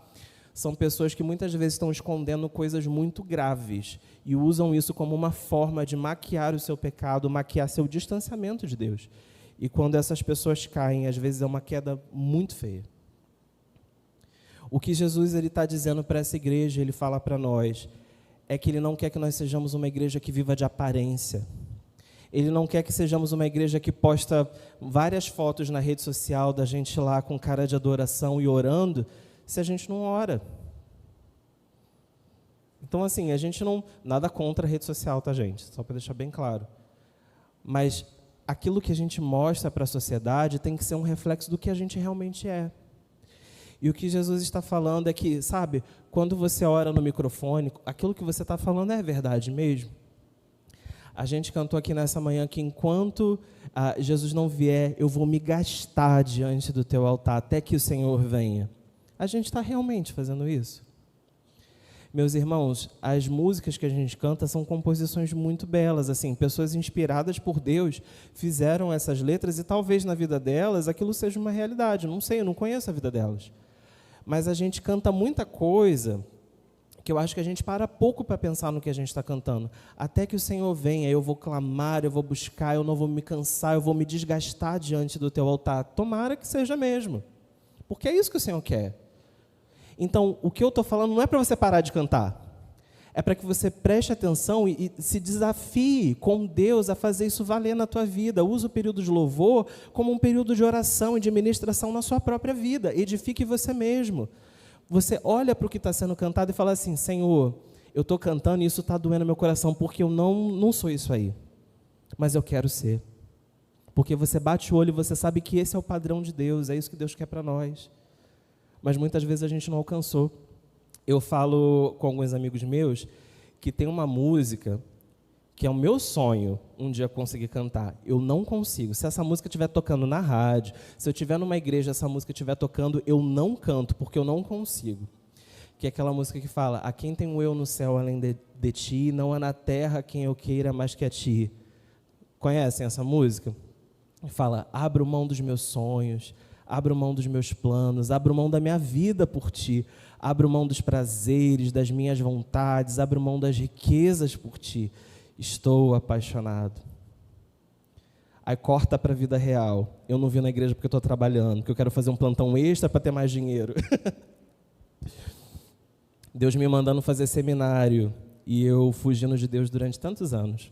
S1: são pessoas que muitas vezes estão escondendo coisas muito graves e usam isso como uma forma de maquiar o seu pecado, maquiar seu distanciamento de Deus. E quando essas pessoas caem, às vezes é uma queda muito feia. O que Jesus está dizendo para essa igreja, ele fala para nós, é que ele não quer que nós sejamos uma igreja que viva de aparência. Ele não quer que sejamos uma igreja que posta várias fotos na rede social da gente lá com cara de adoração e orando, se a gente não ora. Então, assim, a gente não... Nada contra a rede social, tá, gente? Só para deixar bem claro. Mas aquilo que a gente mostra para a sociedade tem que ser um reflexo do que a gente realmente é. E o que Jesus está falando é que, sabe, quando você ora no microfone, aquilo que você está falando é verdade mesmo. A gente cantou aqui nessa manhã que enquanto Jesus não vier, eu vou me gastar diante do teu altar, até que o Senhor venha. A gente está realmente fazendo isso? Meus irmãos, as músicas que a gente canta são composições muito belas, assim, pessoas inspiradas por Deus fizeram essas letras e talvez na vida delas aquilo seja uma realidade, não sei, eu não conheço a vida delas. Mas a gente canta muita coisa que eu acho que a gente para pouco para pensar no que a gente está cantando. Até que o Senhor venha, eu vou clamar, eu vou buscar, eu não vou me cansar, eu vou me desgastar diante do teu altar. Tomara que seja mesmo, porque é isso que o Senhor quer. Então, o que eu estou falando não é para você parar de cantar, é para que você preste atenção e se desafie com Deus a fazer isso valer na tua vida. Use o período de louvor como um período de oração e de ministração na sua própria vida. Edifique você mesmo. Você olha para o que está sendo cantado e fala assim, Senhor, eu estou cantando e isso está doendo no meu coração, porque eu não sou isso aí, mas eu quero ser. Porque você bate o olho e você sabe que esse é o padrão de Deus, é isso que Deus quer para nós. Mas muitas vezes a gente não alcançou. Eu falo com alguns amigos meus que tem uma música que é o meu sonho um dia conseguir cantar. Eu não consigo. Se essa música estiver tocando na rádio, se eu estiver numa igreja, essa música estiver tocando, eu não canto, porque eu não consigo. Que é aquela música que fala, a quem tem um eu no céu além de ti, não há na terra quem eu queira mais que a ti. Conhecem essa música? Fala, abro mão dos meus sonhos, abro mão dos meus planos, abro mão da minha vida por ti, abro mão dos prazeres, das minhas vontades, abro mão das riquezas por ti. Estou apaixonado. Aí corta para a vida real. Eu não vim na igreja porque eu estou trabalhando, porque eu quero fazer um plantão extra para ter mais dinheiro. Deus me mandando fazer seminário e eu fugindo de Deus durante tantos anos,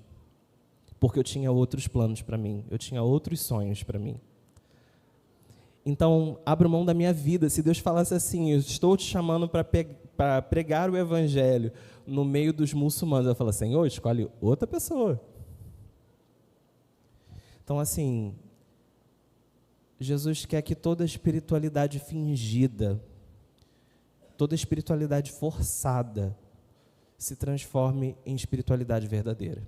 S1: porque eu tinha outros planos para mim, eu tinha outros sonhos para mim. Então, abro mão da minha vida. Se Deus falasse assim, eu estou te chamando para pregar o evangelho no meio dos muçulmanos, eu falo, Senhor, escolhe outra pessoa. Então, assim, Jesus quer que toda espiritualidade fingida, toda espiritualidade forçada, se transforme em espiritualidade verdadeira.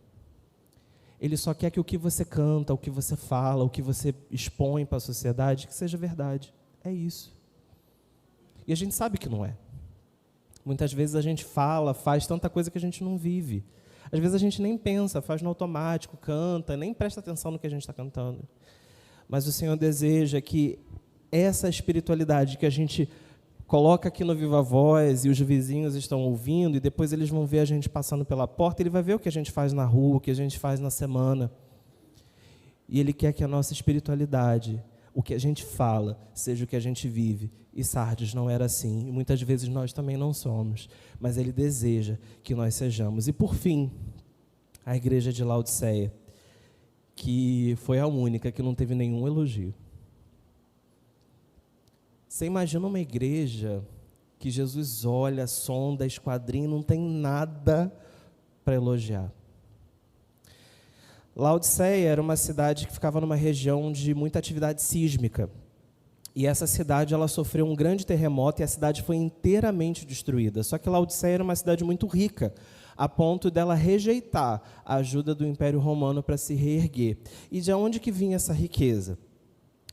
S1: Ele só quer que o que você canta, o que você fala, o que você expõe para a sociedade, que seja verdade. É isso. E a gente sabe que não é. Muitas vezes a gente fala, faz tanta coisa que a gente não vive. Às vezes a gente nem pensa, faz no automático, canta, nem presta atenção no que a gente está cantando. Mas o Senhor deseja que essa espiritualidade que a gente coloca aqui no Viva Voz e os vizinhos estão ouvindo e depois eles vão ver a gente passando pela porta, ele vai ver o que a gente faz na rua, o que a gente faz na semana. E ele quer que a nossa espiritualidade, o que a gente fala, seja o que a gente vive. E Sardes não era assim, e muitas vezes nós também não somos, mas ele deseja que nós sejamos. E por fim, a igreja de Laodiceia, que foi a única que não teve nenhum elogio. Você imagina uma igreja que Jesus olha, sonda, esquadrinha, não tem nada para elogiar. Laodiceia era uma cidade que ficava numa região de muita atividade sísmica. E essa cidade ela sofreu um grande terremoto e a cidade foi inteiramente destruída. Só que Laodiceia era uma cidade muito rica, a ponto dela rejeitar a ajuda do Império Romano para se reerguer. E de onde que vinha essa riqueza?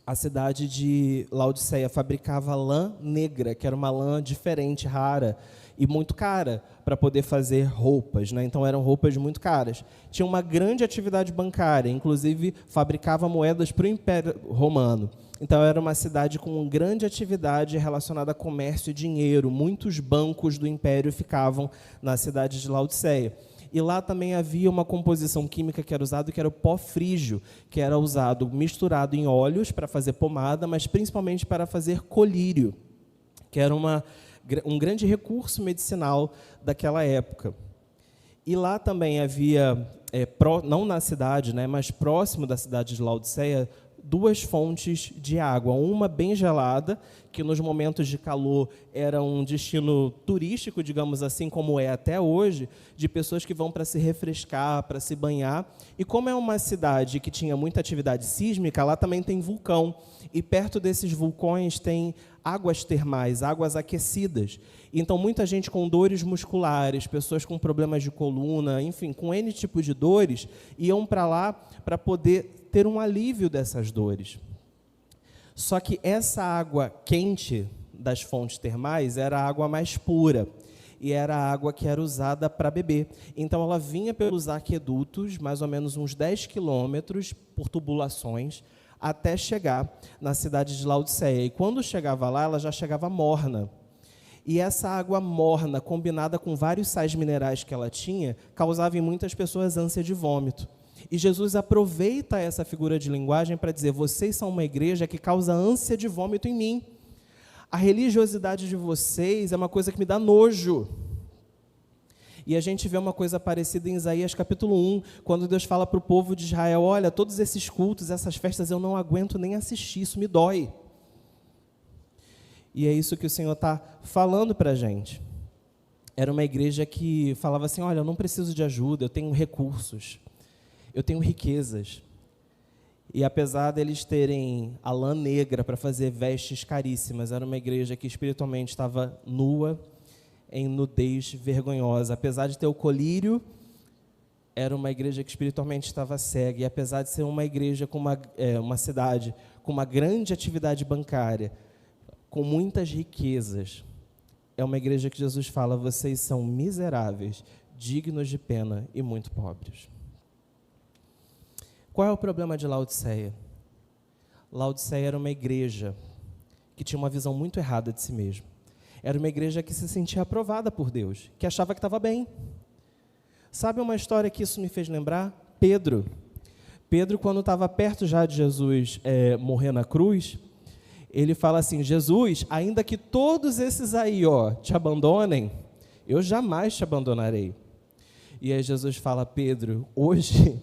S1: A cidade de Laodiceia fabricava lã negra, que era uma lã diferente, rara e muito cara para poder fazer roupas, né? Então eram roupas muito caras. Tinha uma grande atividade bancária, inclusive fabricava moedas para o Império Romano. Então era uma cidade com grande atividade relacionada a comércio e dinheiro. Muitos bancos do Império ficavam na cidade de Laodiceia. E lá também havia uma composição química que era usada, que era o pó frígio, que era usado misturado em óleos para fazer pomada, mas principalmente para fazer colírio, que era um grande recurso medicinal daquela época. E lá também havia, não na cidade, né, mas próximo da cidade de Laodiceia, duas fontes de água, uma bem gelada, que nos momentos de calor era um destino turístico, digamos assim, como é até hoje, de pessoas que vão para se refrescar, para se banhar. E como é uma cidade que tinha muita atividade sísmica, lá também tem vulcão. E perto desses vulcões tem águas termais, águas aquecidas. Então, muita gente com dores musculares, pessoas com problemas de coluna, enfim, com N tipos de dores, iam para lá para poder ter um alívio dessas dores. Só que essa água quente das fontes termais era a água mais pura e era a água que era usada para beber. Então ela vinha pelos aquedutos, mais ou menos uns 10 quilômetros por tubulações, até chegar na cidade de Laodiceia. E quando chegava lá, ela já chegava morna. E essa água morna, combinada com vários sais minerais que ela tinha, causava em muitas pessoas ânsia de vômito. E Jesus aproveita essa figura de linguagem para dizer: vocês são uma igreja que causa ânsia de vômito em mim. A religiosidade de vocês é uma coisa que me dá nojo. E a gente vê uma coisa parecida em Isaías capítulo 1, quando Deus fala para o povo de Israel: olha, todos esses cultos, essas festas, eu não aguento nem assistir, isso me dói. E é isso que o Senhor está falando para a gente. Era uma igreja que falava assim: olha, eu não preciso de ajuda, eu tenho recursos. Eu tenho riquezas. E apesar deles terem a lã negra para fazer vestes caríssimas, era uma igreja que espiritualmente estava nua, em nudez vergonhosa. Apesar de ter o colírio, era uma igreja que espiritualmente estava cega. E apesar de ser uma igreja com uma cidade com uma grande atividade bancária, com muitas riquezas, é uma igreja que Jesus fala: vocês são miseráveis, dignos de pena e muito pobres. Qual é o problema de Laodiceia? Laodiceia era uma igreja que tinha uma visão muito errada de si mesma. Era uma igreja que se sentia aprovada por Deus, que achava que estava bem. Sabe uma história que isso me fez lembrar? Pedro. Pedro, quando estava perto já de Jesus morrer na cruz, ele fala assim: Jesus, ainda que todos esses aí te abandonem, eu jamais te abandonarei. E aí Jesus fala: Pedro, hoje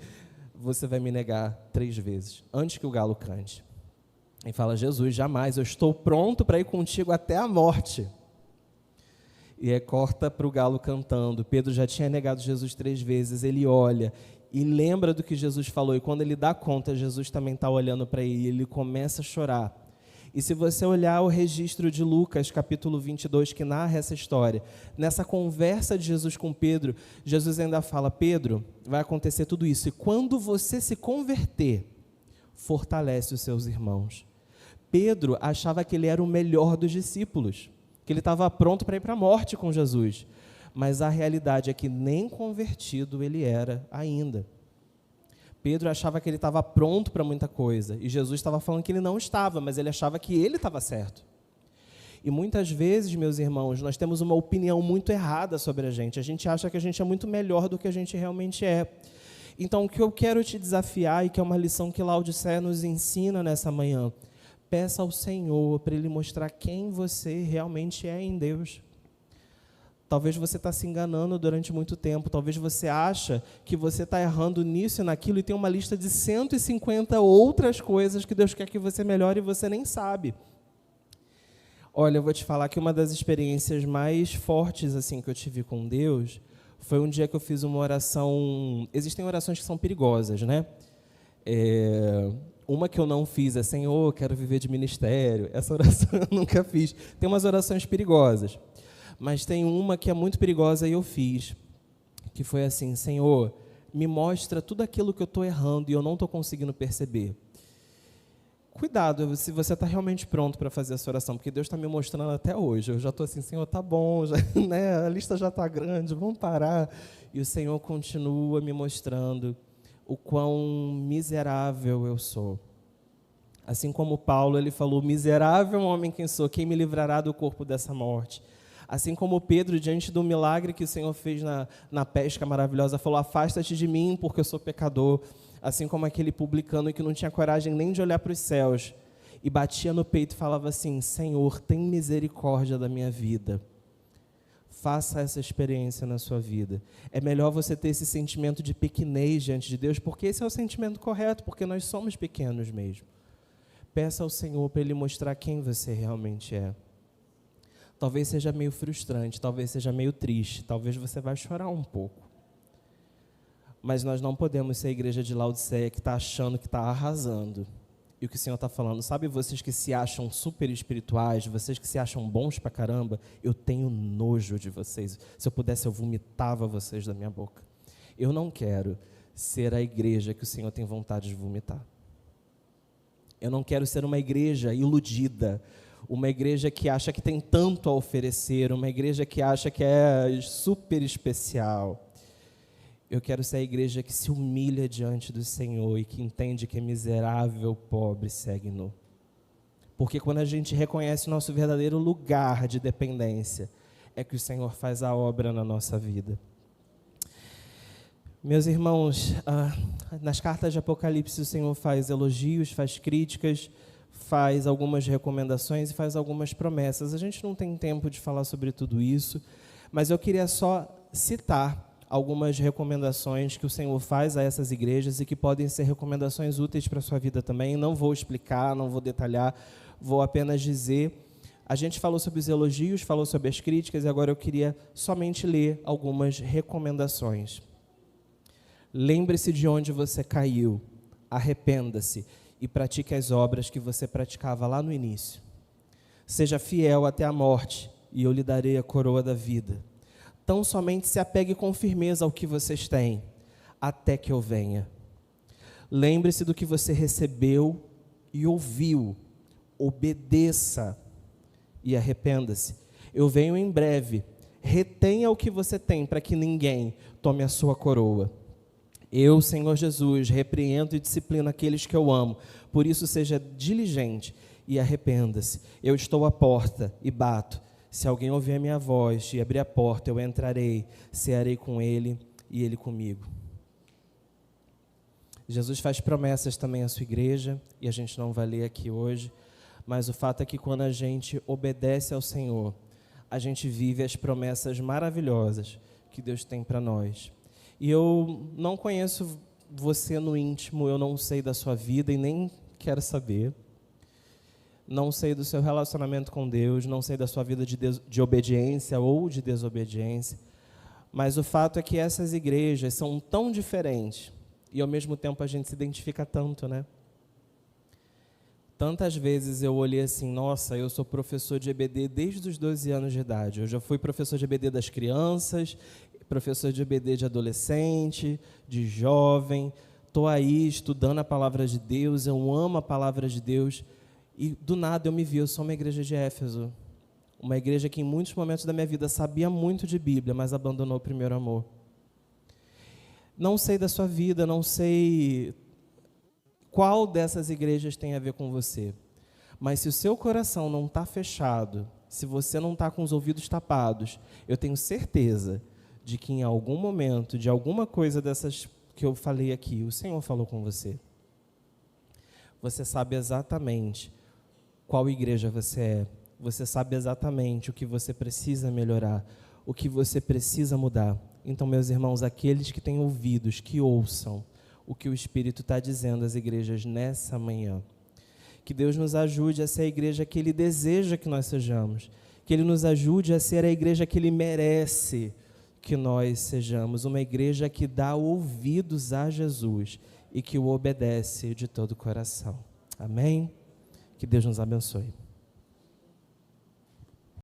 S1: você vai me negar 3 vezes, antes que o galo cante. E fala: Jesus, jamais, eu estou pronto para ir contigo até a morte. E aí corta para o galo cantando. Pedro já tinha negado Jesus 3 vezes, ele olha e lembra do que Jesus falou, e quando ele dá conta, Jesus também está olhando para ele, e ele começa a chorar. E se você olhar o registro de Lucas, capítulo 22, que narra essa história, nessa conversa de Jesus com Pedro, Jesus ainda fala: Pedro, vai acontecer tudo isso, e quando você se converter, fortalece os seus irmãos. Pedro achava que ele era o melhor dos discípulos, que ele estava pronto para ir para a morte com Jesus, mas a realidade é que nem convertido ele era ainda. Pedro achava que ele estava pronto para muita coisa, e Jesus estava falando que ele não estava, mas ele achava que ele estava certo. E muitas vezes, meus irmãos, nós temos uma opinião muito errada sobre a gente acha que a gente é muito melhor do que a gente realmente é. Então, o que eu quero te desafiar, e que é uma lição que Laodiceia nos ensina nessa manhã: peça ao Senhor para Ele mostrar quem você realmente é em Deus. Talvez você está se enganando durante muito tempo, talvez você acha que você está errando nisso e naquilo, e tem uma lista de 150 outras coisas que Deus quer que você melhore e você nem sabe. Olha, eu vou te falar que uma das experiências mais fortes assim que eu tive com Deus foi um dia que eu fiz uma oração. Existem orações que são perigosas, né? Uma que eu não fiz é: Senhor, quero viver de ministério. Essa oração eu nunca fiz. Tem umas orações perigosas, mas tem uma que é muito perigosa e eu fiz, que foi assim: Senhor, me mostra tudo aquilo que eu estou errando e eu não estou conseguindo perceber. Cuidado se você está realmente pronto para fazer essa oração, porque Deus está me mostrando até hoje. Eu já estou assim: Senhor, tá bom, já, né, a lista já está grande, vamos parar. E o Senhor continua me mostrando o quão miserável eu sou. Assim como Paulo, ele falou: miserável homem quem sou, quem me livrará do corpo dessa morte? Assim como Pedro, diante do milagre que o Senhor fez na pesca maravilhosa, falou: afasta-te de mim, porque eu sou pecador. Assim como aquele publicano que não tinha coragem nem de olhar para os céus, e batia no peito e falava assim: Senhor, tem misericórdia da minha vida. Faça essa experiência na sua vida. É melhor você ter esse sentimento de pequenez diante de Deus, porque esse é o sentimento correto, porque nós somos pequenos mesmo. Peça ao Senhor para Ele mostrar quem você realmente é. Talvez seja meio frustrante, talvez seja meio triste, talvez você vai chorar um pouco. Mas nós não podemos ser a igreja de Laodiceia que está achando que está arrasando. E o que o Senhor está falando: sabe, vocês que se acham super espirituais, vocês que se acham bons pra caramba, eu tenho nojo de vocês. Se eu pudesse, eu vomitava vocês da minha boca. Eu não quero ser a igreja que o Senhor tem vontade de vomitar. Eu não quero ser uma igreja iludida, uma igreja que acha que tem tanto a oferecer, uma igreja que acha que é super especial. Eu quero ser a igreja que se humilha diante do Senhor e que entende que é miserável, pobre, segue nu. Porque quando a gente reconhece o nosso verdadeiro lugar de dependência, é que o Senhor faz a obra na nossa vida. Meus irmãos, nas cartas de Apocalipse o Senhor faz elogios, faz críticas, faz algumas recomendações e faz algumas promessas. A gente não tem tempo de falar sobre tudo isso, mas eu queria só citar algumas recomendações que o Senhor faz a essas igrejas e que podem ser recomendações úteis para a sua vida também. Não vou explicar, não vou detalhar, vou apenas dizer. A gente falou sobre os elogios, falou sobre as críticas, e agora eu queria somente ler algumas recomendações. Lembre-se de onde você caiu, arrependa-se e pratique as obras que você praticava lá no início. Seja fiel até a morte, e eu lhe darei a coroa da vida. Tão somente se apegue com firmeza ao que vocês têm, até que eu venha. Lembre-se do que você recebeu e ouviu, obedeça e arrependa-se. Eu venho em breve, retenha o que você tem, para que ninguém tome a sua coroa. Eu, Senhor Jesus, repreendo e disciplino aqueles que eu amo, por isso seja diligente e arrependa-se. Eu estou à porta e bato. Se alguém ouvir a minha voz e abrir a porta, eu entrarei, cearei com ele e ele comigo. Jesus faz promessas também à sua igreja, e a gente não vai ler aqui hoje, mas o fato é que quando a gente obedece ao Senhor, a gente vive as promessas maravilhosas que Deus tem para nós. E eu não conheço você no íntimo, eu não sei da sua vida e nem quero saber. Não sei do seu relacionamento com Deus, não sei da sua vida de obediência ou de desobediência, mas o fato é que essas igrejas são tão diferentes e ao mesmo tempo a gente se identifica tanto, né? Tantas vezes eu olhei assim: nossa, eu sou professor de EBD desde os 12 anos de idade, eu já fui professor de EBD das crianças, professor de EBD de adolescente, de jovem, estou aí estudando a palavra de Deus, eu amo a palavra de Deus. E do nada eu me vi, eu sou uma igreja de Éfeso, uma igreja que em muitos momentos da minha vida sabia muito de Bíblia, mas abandonou o primeiro amor. Não sei da sua vida, não sei qual dessas igrejas tem a ver com você, mas se o seu coração não está fechado, se você não está com os ouvidos tapados, eu tenho certeza de que em algum momento, de alguma coisa dessas que eu falei aqui, o Senhor falou com você. Você sabe exatamente qual igreja você é. Você sabe exatamente o que você precisa melhorar, o que você precisa mudar. Então, meus irmãos, aqueles que têm ouvidos, que ouçam o que o Espírito está dizendo às igrejas nessa manhã. Que Deus nos ajude a ser a igreja que Ele deseja que nós sejamos. Que Ele nos ajude a ser a igreja que Ele merece que nós sejamos. Uma igreja que dá ouvidos a Jesus e que o obedece de todo o coração. Amém? Que Deus nos abençoe.